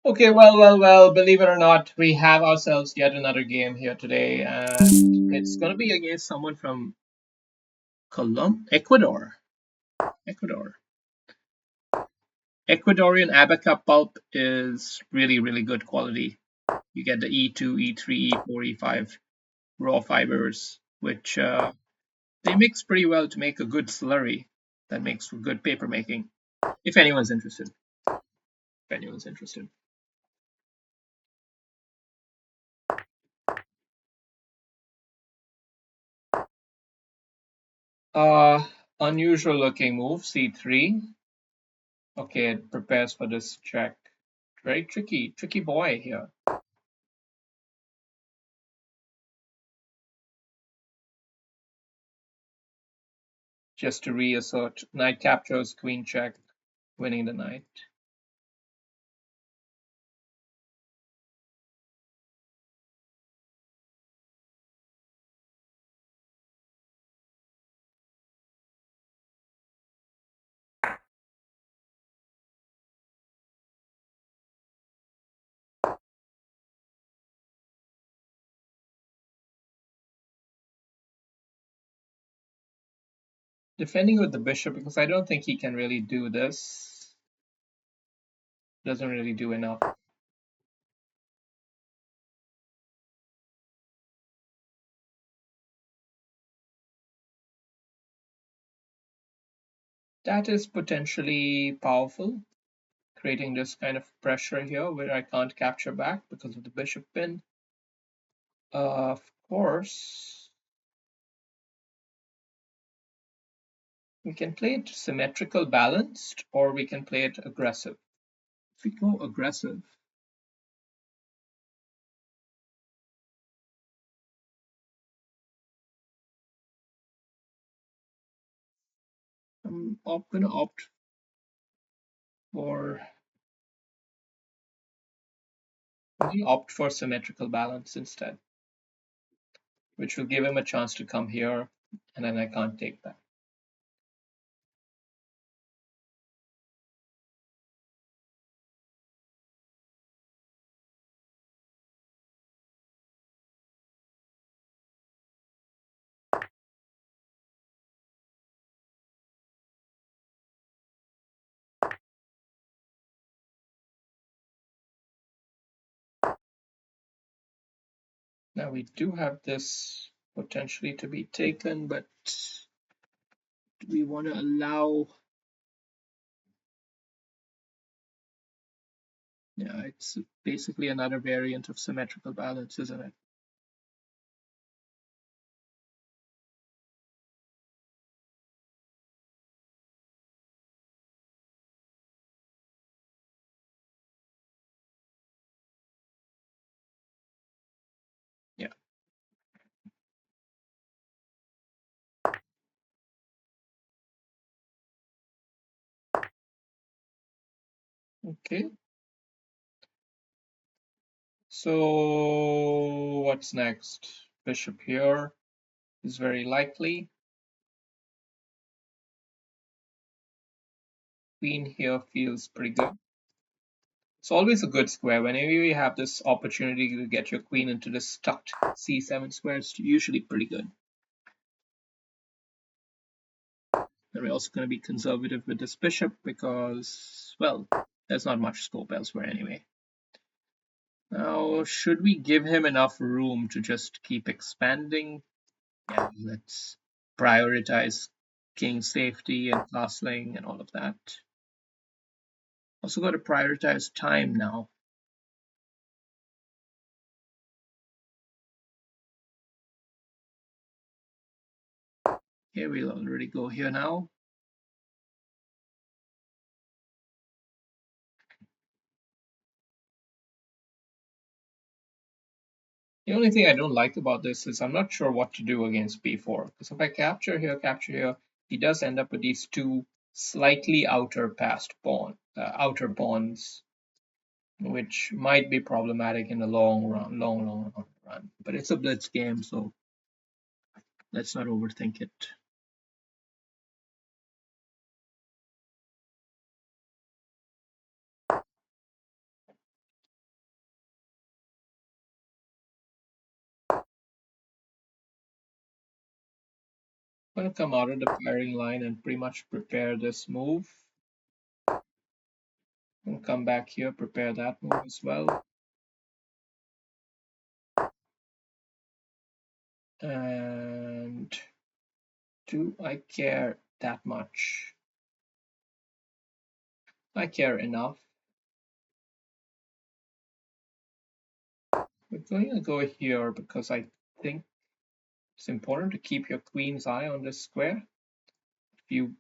Okay, well, believe it or not, we have ourselves yet another game here today, and it's going to be against someone from Ecuador. Ecuador. Ecuadorian Abaca pulp is really, really good quality. You get the E2, E3, E4, E5 raw fibers, which they mix pretty well to make a good slurry that makes for good paper making. If anyone's interested. If anyone's interested. Uh, Unusual looking move, C3. Okay, it prepares for this check. Very tricky boy here. Just to reassert, knight captures, queen check, winning the knight. Defending with the bishop because I don't think he can really do this. Doesn't really do enough. That is potentially powerful, creating this kind of pressure here where I can't capture back because of the bishop pin. Of course, we can play it symmetrical balanced or we can play it aggressive. If we go aggressive, I'm going to opt for symmetrical balance instead, which will give him a chance to come here, and then I can't take that. Now we do have this potentially to be taken, but do we want to allow? Yeah, it's basically another variant of symmetrical balance, isn't it? Yeah. Okay. So what's next? Bishop here is very likely. Queen here feels pretty good. It's always a good square. Whenever you have this opportunity to get your queen into this stuck c7 square, it's usually pretty good. And we're also going to be conservative with this bishop because, well, there's not much scope elsewhere anyway. Now, should we give him enough room to just keep expanding? Yeah, let's prioritize king safety and castling and all of that. Also got to prioritize time now. Okay, we'll already go here now. The only thing I don't like about this is I'm not sure what to do against b4, because if I capture here, he does end up with these two slightly outer pawns, which might be problematic in the long run. But it's a blitz game, so let's not overthink it. going to come out of the firing line and pretty much prepare this move. And come back here, prepare that move as well. And do I care that much? I care enough. We're going to go here because I think it's important to keep your queen's eye on this square. A few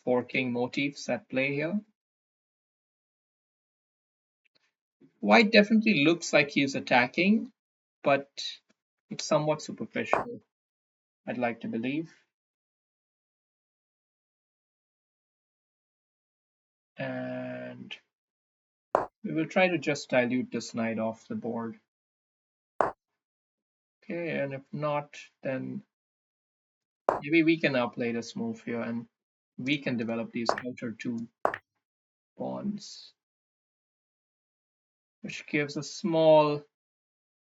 forking motifs at play here. White definitely looks like he's attacking, but it's somewhat superficial, I'd like to believe. And we will try to just dilute this knight off the board. Okay, and if not, then maybe we can now play this move here and we can develop these outer two pawns, which gives a small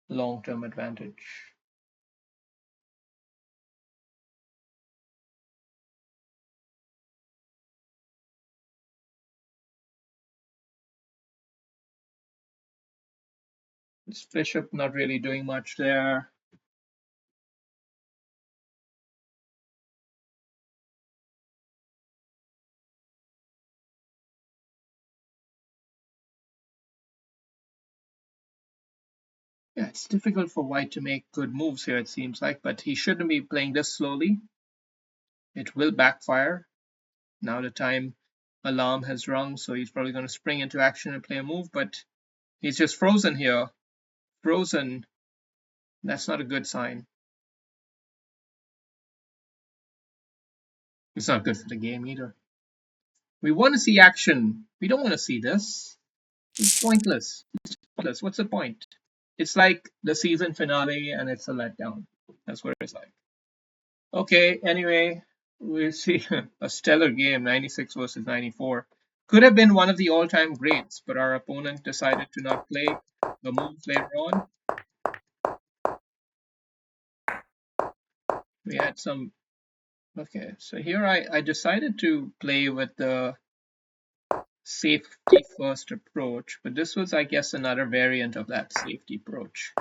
long-term advantage. This bishop not really doing much there. Yeah, it's difficult for white to make good moves here, it seems like, but he shouldn't be playing this slowly. It will backfire. Now the time alarm has rung, so he's probably going to spring into action and play a move, but he's just frozen here. Frozen. That's not a good sign. It's not good for the game either. We want to see action. We don't want to see this. It's pointless. It's pointless. What's the point? It's like the season finale and it's a letdown. That's what it's like. Okay, anyway, we see a stellar game, 96 versus 94. Could have been one of the all-time greats, but our opponent decided to not play the move later on. We had some... Okay, so here I decided to play with the safety first approach, but this was, I guess, another variant of that safety approach.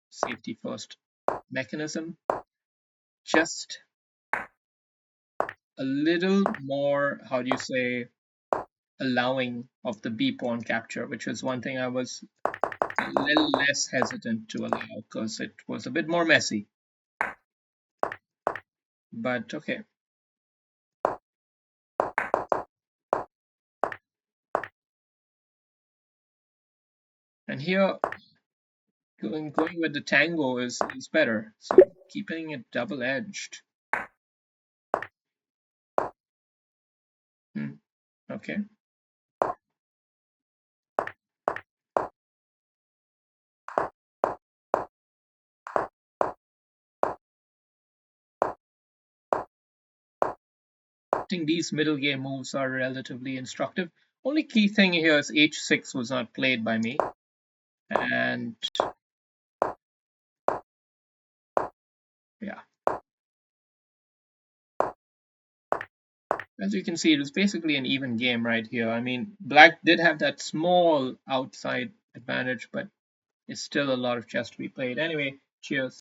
Safety first mechanism. Just a little more, how do you say, allowing of the B pawn capture, which was one thing I was a little less hesitant to allow because it was a bit more messy. But okay. And here, going with the tango is better. So keeping it double-edged. Okay. I think these middle game moves are relatively instructive. Only key thing here is h6 was not played by me. And yeah. As you can see, it was basically an even game right here. I mean, black did have that small outside advantage, but it's still a lot of chess to be played. Anyway, cheers.